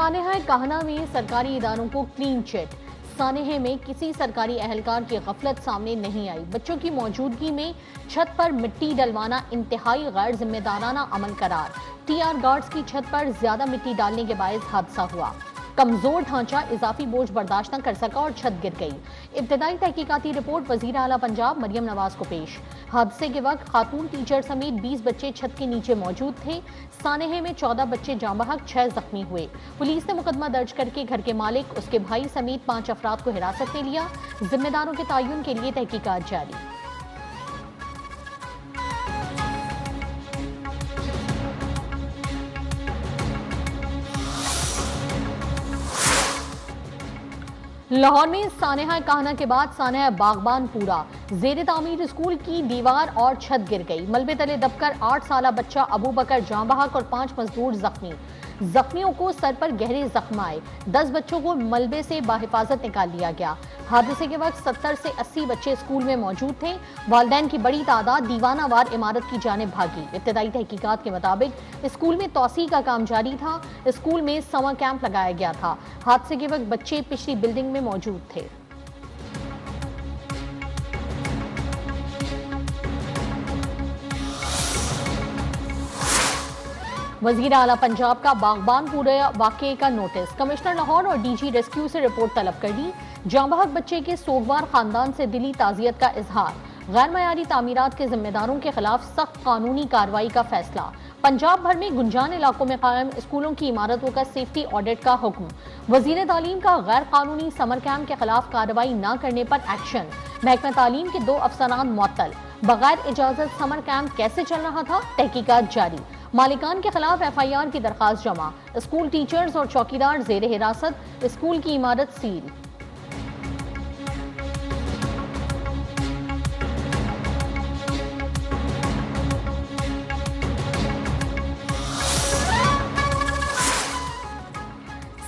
सानेहा कहना में सरकारी इदारों को क्लीन चिट। सानेहा में किसी सरकारी एहलकार की गफलत सामने नहीं आई। बच्चों की मौजूदगी में छत पर मिट्टी डलवाना इंतहाई गैर जिम्मेदाराना अमल करार। टीआर गार्ड्स की छत पर ज्यादा मिट्टी डालने के बायस हादसा हुआ। कमजोर ढांचा इजाफी बोझ बर्दाश्त न कर सका और छत गिर गई। इब्तदाई तहकीकाती रिपोर्ट वजीर आला पंजाब मरियम नवाज को पेश। हादसे के वक्त खातून टीचर समेत 20 बच्चे छत के नीचे मौजूद थे। सानेहा में 14 बच्चे जाँ बहक, 6 जख्मी हुए। पुलिस ने मुकदमा दर्ज करके घर के मालिक, उसके भाई समेत 5 अफराद को हिरासत में लिया। जिम्मेदारों के तयन के लिए तहकीकात जारी। लाहौर में सानेहा कहना के बाद सानेहा बागबान पूरा जेर तामीर स्कूल की दीवार और छत गिर गई। मलबे तले दबकर 8 साला बच्चा अबू बकर जाँ बहक और 5 मजदूर जख्मी। जख्मियों को सर पर गहरे जख्म आए। 10 बच्चों को मलबे से बाहिफाजत निकाल लिया गया। हादसे के वक्त 70 से 80 बच्चे स्कूल में मौजूद थे। वालिदैन की बड़ी तादाद दीवानावार इमारत की जानिब भागी। इब्तदाई तहकीकात के मुताबिक स्कूल में तौसी का काम जारी था। स्कूल में समर कैंप लगाया गया था। हादसे के वक्त बच्चे पिछली बिल्डिंग में मौजूद थे। वजीर आला पंजाब का बागबान पूरे वाकये का नोटिस। कमिश्नर लाहौर और डीजी रेस्क्यू से रिपोर्ट तलब कर दी। जाँ बहक बच्चे के सोगवार खानदान से दिली ताजियत का इजहार। गैर मयारी तामीरात के जिम्मेदारों के खिलाफ सख्त कानूनी कार्रवाई का फैसला। पंजाब भर में गुंजान इलाकों में कायम स्कूलों की इमारतों का सेफ्टी ऑडिट का हुक्म। वजीर तालीम का गैर कानूनी समर कैंप के खिलाफ कार्रवाई न करने पर एक्शन। महकमा तालीम के 2 अफसरान मुअत्तल। बगैर इजाजत समर कैंप कैसे चल रहा था, तहकीकात जारी। मालिकान के खिलाफ FIR की दरखास्त जमा। स्कूल टीचर्स और चौकीदार जेर हिरासत। स्कूल की इमारत सील।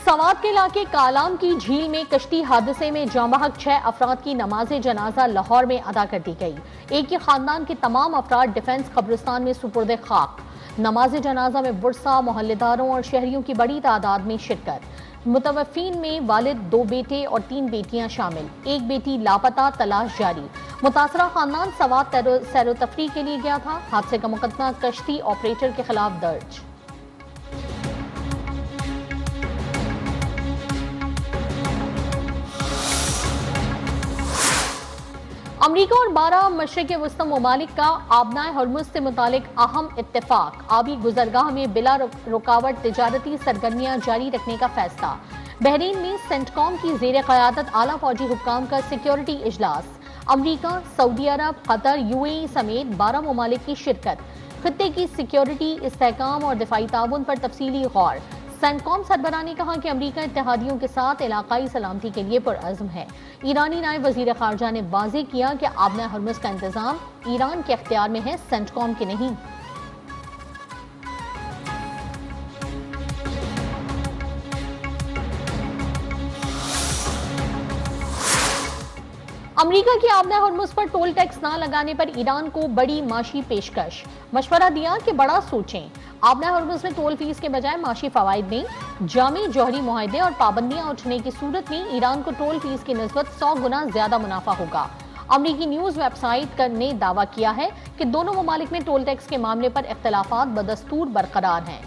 सवात के इलाके कालाम की झील में कश्ती हादसे में जाँ बहक 6 अफराद की नमाज जनाजा लाहौर में अदा कर दी गई। एक ही खानदान के तमाम अफराद डिफेंस कब्रिस्तान में सुपुर्द खाक। नमाज जनाजा में बुरसा, मोहल्लेदारों और शहरियों की बड़ी तादाद में शिरकत। मुतवफ़ीन में वालिद, 2 बेटे और 3 बेटियां शामिल। एक बेटी लापता, तलाश जारी। मुतासरा खानदान सवात सैरो तफरीह के लिए गया था। हादसे का मुकदमा कश्ती ऑपरेटर के खिलाफ दर्ज। अमरीका और 12 मशरिक़ वस्ती ममालिक का आबनाए हर्मुज़ से मुतालिक अहम इत्तेफाक। आबी गुजरगाह में बिला रुकावट तिजारती सरगर्मियां जारी रखने का फैसला। बहरीन में सेंटकॉम की जेर क़यादत आला फौजी हुक्काम का सिक्योरिटी इजलास। अमरीका, सऊदी अरब, कतर, UAE समेत 12 ममालिक की शिरकत। खित्ते की सिक्योरिटी, इस्तेहकाम और दिफाई ताउन पर तफसीली गौर। सेंटकॉम सरबराह ने कहा कि अमरीका इत्तेहादियों के साथ इलाकाई सलामती के लिए पुरअज़्म है। ईरानी नायब वज़ीर ख़ारजा ने वाज़ेह किया कि आबना हर्मुज़ का इंतजाम ईरान के इख्तियार में है, सेंटकॉम के नहीं। अमरीका की आबना हर्मुज़ पर टोल टैक्स न लगाने पर ईरान को बड़ी माशी पेशकश। मशवरा दिया कि बड़ा सोचें। आबना हर्मुज़ में टोल फीस के बजाय माशी फवाइद में जामी जौहरी मुआहदे और पाबंदियां उठने की सूरत में ईरान को टोल फीस की निस्बत 100 गुना ज्यादा मुनाफा होगा। अमरीकी न्यूज वेबसाइट ने दावा किया है कि दोनों ममालिक में टोल टैक्स के मामले पर इख्तलाफात बदस्तूर बरकरार हैं।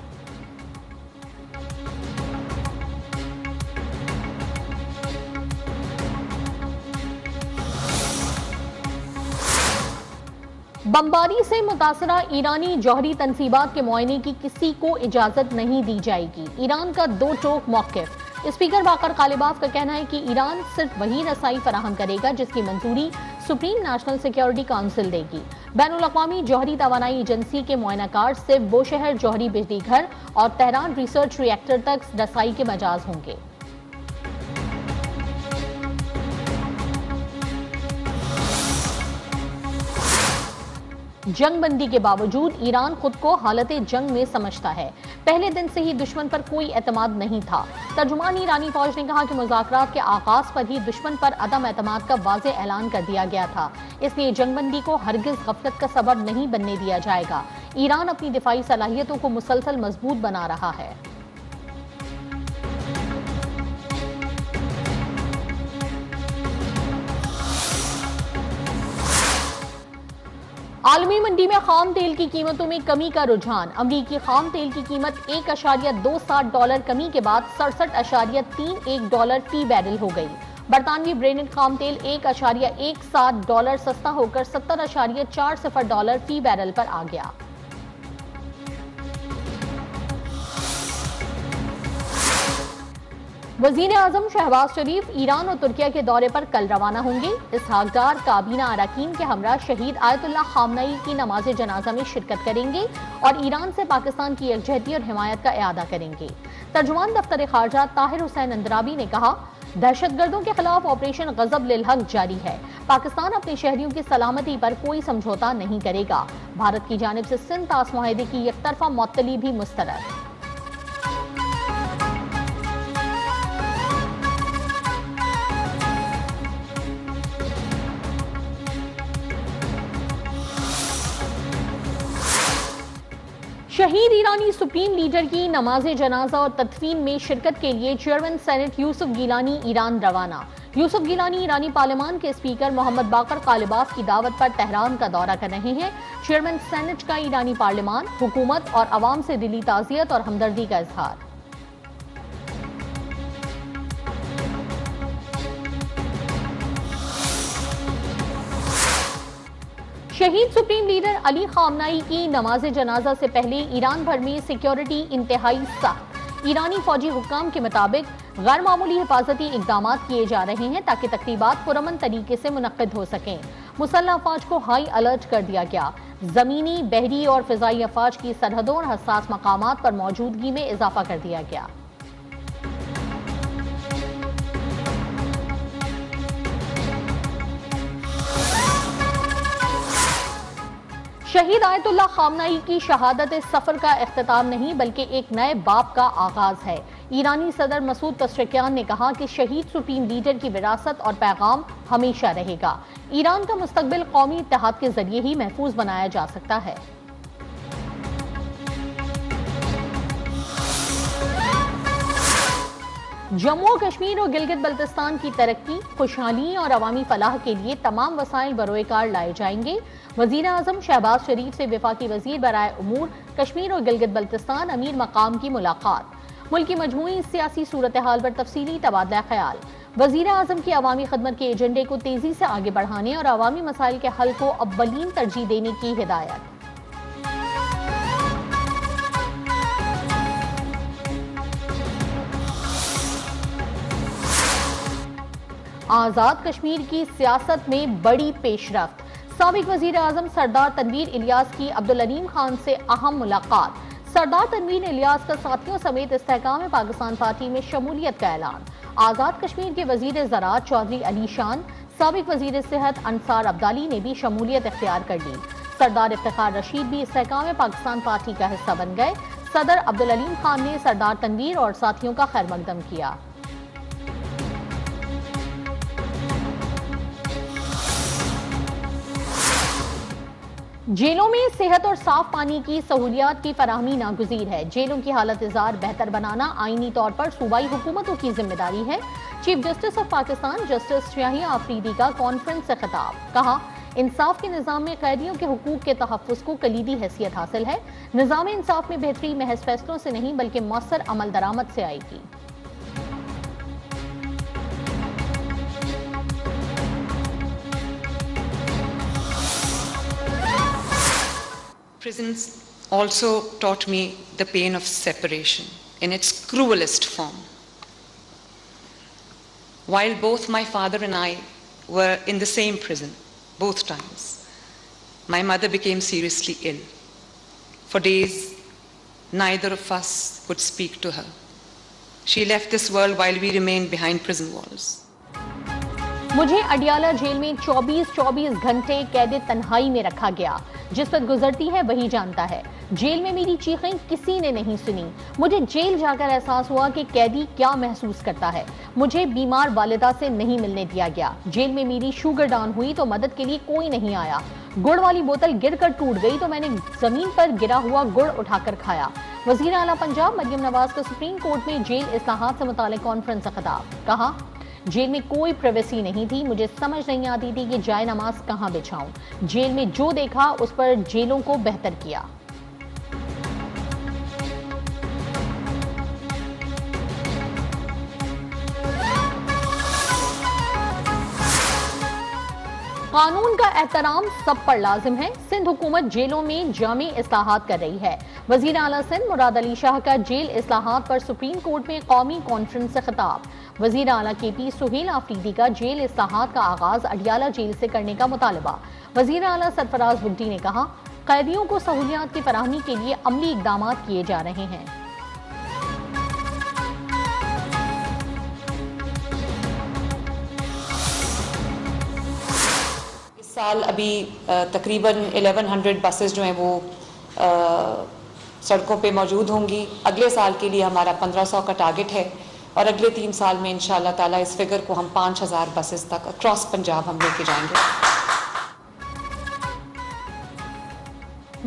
बमबारी से मुतासरा ईरानी जौहरी तनसीबात के मुआयने की किसी को इजाजत नहीं दी जाएगी। ईरान का 2 टोक मौक़िफ़। स्पीकर बाकर कालिबाफ का कहना है कि ईरान सिर्फ वही रसाई फराहम करेगा जिसकी मंजूरी सुप्रीम नेशनल सिक्योरिटी काउंसिल देगी। बैनुल अक़वामी जौहरी तवानाई एजेंसी के मुआयनाकार सिर्फ बोशहर जौहरी बिजली घर और तेहरान रिसर्च रिएक्टर तक रसाई के मजाज होंगे। जंगबंदी के बावजूद ईरान खुद को हालत जंग में समझता है। पहले दिन से ही दुश्मन पर कोई एतमाद नहीं था। तर्जुमान ईरानी फौज ने कहा कि मुज़ाकरात के आगाज पर ही दुश्मन पर अदम एतमाद का वाज़ेह ऐलान कर दिया गया था, इसलिए जंगबंदी को हरगिज गफलत का सबब नहीं बनने दिया जाएगा। ईरान अपनी दिफाई सलाहियतों को मुसलसल मजबूत बना रहा है। आलमी मंडी में खाम तेल की कीमतों में कमी का रुझान। अमरीकी खाम तेल की कीमत $1.27 कमी के बाद $67.31 फी बैरल हो गई। बरतानवी ब्रेनेट खाम तेल $1.17 सस्ता होकर $70.40 फी बैरल पर आ गया। वजीर आजम शहबाज शरीफ ईरान और तुर्किया के दौरे पर कल रवाना होंगे। इसहाक डार काबीना अरकान के हमरा शहीद आयतुल्लाह खामनई की नमाज जनाजा में शिरकत करेंगे और ईरान से पाकिस्तान की यकजहती और हिमायत का इआदा करेंगे। तर्जुमान दफ्तर खारजा ताहिर हुसैन अंदराबी ने कहा, दहशतगर्दों के खिलाफ ऑपरेशन गजब लिल हक जारी है। पाकिस्तान अपने शहरियों की सलामती पर कोई समझौता नहीं करेगा। भारत की जानिब से सिंध तास मुआहदे की एकतरफा मुअत्तली भी मुस्तरद। शहीद ईरानी सुप्रीम लीडर की नमाज जनाजा और तदफीन में शिरकत के लिए chairman senate Yusuf Gilani Iran रवाना। यूसुफ गिलानी ईरानी पार्लियामान के स्पीकर मोहम्मद बाकर कालिबाफ की दावत पर तेहरान का दौरा कर रहे हैं। चेयरमैन सेनेट का ईरानी पार्लियामान, हुकूमत और अवाम से दिली ताज़ियत और हमदर्दी का इजहार। शहीद सुप्रीम लीडर अली खामनाई की नमाज जनाजा से पहले ईरान भर में सिक्योरिटी इंतहाई सख्त। ईरानी फौजी हुक्काम के मुताबिक गैर मामूली हिफाजती इकदाम किए जा रहे हैं ताकि तकरीबात पुरअमन तरीके से मुनक्किद हो सकें। मुसल्लह अफवाज को हाई अलर्ट कर दिया गया। जमीनी, बहरी और फिजाई अफवाज की सरहदों और हसास मकामात पर मौजूदगी में इजाफा कर दिया गया। शहीद आयतुल्लाह खामनई की शहादत सफर का इख्तिताम नहीं बल्कि एक नए बाब का आगाज है। ईरानी सदर मसूद पज़ेश्कियान ने कहा कि शहीद सुप्रीम लीडर की विरासत और पैगाम हमेशा रहेगा। ईरान का मुस्तकबिल कौमी इत्तेहाद के जरिए ही महफूज बनाया जा सकता है। जम्मू और कश्मीर और गिलगित बल्तिस्तान की तरक्की, खुशहाली और अवामी फलाह के लिए तमाम वसाइल बरोएकार लाए जाएंगे। वजीर आजम शहबाज शरीफ से वफाकी वजीर बराए उमूर कश्मीर और गिलगित बल्तिस्तान अमीर मकाम की मुलाकात। मुल्क की मजमूई सियासी सूरत हाल पर तफसीली तबादला ख्याल। वजीर आजम की अवामी खदमत के एजेंडे को तेजी से आगे बढ़ाने और अवामी मसाइल के हल को अव्वलीन तरजीह देने की हिदायत। आजाद कश्मीर की सियासत में बड़ी पेशरफ्त। साबिक वजीर आजम सरदार तनवीर इलियास की अब्दुल अलीम खान से अहम मुलाकात। सरदार तनवीर इलियास का साथियों समेत इस्तेहकाम पाकिस्तान पार्टी में शमूलियत का ऐलान। आजाद कश्मीर के वजीर ज़राअत चौधरी अली शान, साबिक वजीर सेहत अंसार अब्दाली ने भी शमूलियत इख्तियार कर ली। सरदार इफ्तिखार रशीद भी इस्तेहकाम पाकिस्तान पार्टी का हिस्सा बन गए। सदर अब्दुल अलीम खान ने सरदार तनवीर और साथियों का खैर मकदम किया। जेलों में सेहत और साफ पानी की सहूलियात की फराहमी नागुज़ीर है। जेलों की हालत इज़ार बेहतर बनाना आईनी तौर पर सूबाई हुकूमतों की जिम्मेदारी है। Chief justice of Pakistan justice Shahiya Afridi का कॉन्फ्रेंस से खिताब। कहा, इंसाफ के निज़ाम में कैदियों के हुकूक के तहफ़्फ़ुज़ को कलीदी हैसियत हासिल है। निज़ाम इंसाफ में बेहतरी महज फैसलों से नहीं बल्कि मौसर अमल दरामद से आएगी। Prisons also taught me the pain of separation in its cruelest form. While both my father and I were in the same prison, both times, my mother became seriously ill. For days, neither of us could speak to her. She left this world while we remained behind prison walls. मुझे Adiala jail में 24 घंटे कैद तन्हाई में रखा गया। जिस पर गुजरती है वही जानता है। जेल में मेरी चीखें किसी ने नहीं सुनी। मुझे जेल जाकर एहसास हुआ कि कैदी क्या महसूस करता है। मुझे बीमार वालिदा से नहीं मिलने दिया गया। जेल में मेरी शुगर डाउन हुई तो मदद के लिए कोई नहीं आया। गुड़ वाली बोतल गिरकर टूट गई तो मैंने जमीन पर गिरा हुआ गुड़ उठाकर खाया। वजीर आला पंजाब मरियम नवाज का सुप्रीम कोर्ट में जेल इस्लाहात से मुतालिक कॉन्फ्रेंस से खिताब। कहा, जेल में कोई प्राइवेसी नहीं थी। मुझे समझ नहीं आती थी कि जाए नमाज कहां बिछाऊं। जेल में जो देखा उस पर जेलों को बेहतर किया। कानून का एहतराम सब पर लाजिम है। सिंध हुकूमत जेलों में जामी इस्लाहात कर रही है। वजीर आला सिंध मुराद अली शाह का जेल इस्लाहात पर सुप्रीम कोर्ट में कौमी कॉन्फ्रेंस से खिताब। वजीर आला KP सुहेल आफरीदी का जेल इस्लाहात का आगाज अडियाला जेल से करने का मुतालबा। वजीर आला सरफराज बुड्डी ने कहा, कैदियों को सहूलियात की फराहमी के लिए अमली इकदाम किए जा रहे हैं। साल अभी तकरीबन 1100 बसेस जो हैं वो सड़कों पे मौजूद होंगी। अगले साल के लिए हमारा 1500 का टारगेट है और अगले 3 साल में इंशाअल्लाह ताला इस फिगर को हम 5000 बसेस तक अक्रॉस पंजाब हम लेके जाएंगे।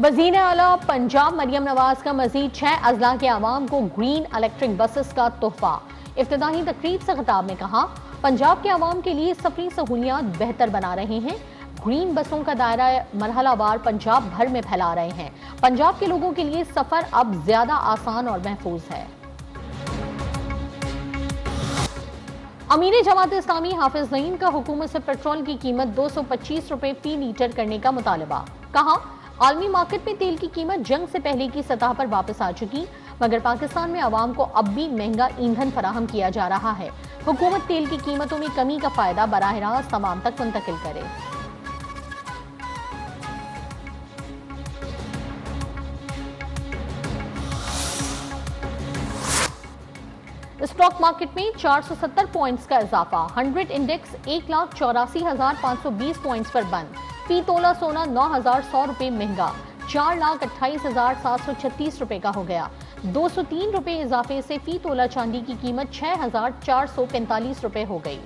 वज़ीर आला पंजाब मरियम नवाज का मजीद 6 अजला के अवाम को ग्रीन इलेक्ट्रिक बसेस का तोहफा। इफ्तिताही तकरीब से खिताब में कहा, पंजाब के अवाम के लिए सफरी सहूलियात बेहतर बना रहे हैं। ग्रीन बसों का दायरा मरहलावार पंजाब भर में फैला रहे हैं। पंजाब के लोगों के लिए सफर अब ज्यादा आसान और महफूज है। अमीर जमात इस्लामी हाफिज नईम का हुकूमत से पेट्रोल की कीमत 225 रुपए फी लीटर करने का मुतालबा। कहा, आलमी मार्केट में तेल की कीमत जंग से पहले की सतह पर वापस आ चुकी, मगर पाकिस्तान में आवाम को अब भी महंगा ईंधन फराहम किया जा रहा है। हुकूमत तेल की कीमतों में कमी का फायदा बराह रास्त तमाम तक मुंतकिल करे। स्टॉक मार्केट में 470 पॉइंट्स का इजाफा। 100 इंडेक्स 1,84,520 पॉइंट्स पर बंद। फी तोला सोना 9,100 रुपए महंगा 4,28,736 रुपए का हो गया। 203 रुपए इजाफे से फी तोला चांदी की कीमत 6,445 रुपए हो गई।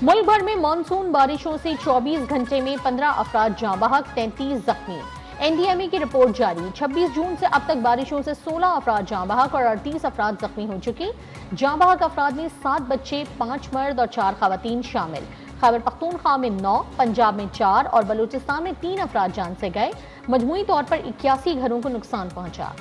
मुल्क भर में मानसून बारिशों से 24 घंटे में 15 अफराद जाँ बहक, 33 जख्मी। NDMA की रिपोर्ट जारी। 26 जून से अब तक बारिशों से 16 अफराद जाँ बहक और 38 अफराद जख्मी हो चुके। जाँ बहक अफराद में 7 बच्चे, 5 मर्द और 4 खवातीन शामिल। खैबर पख्तूनख्वा में 9, पंजाब में 4 और बलूचिस्तान में 3 अफराद जान से गए। मजमूई तौर पर 81 घरों को नुकसान पहुंचा।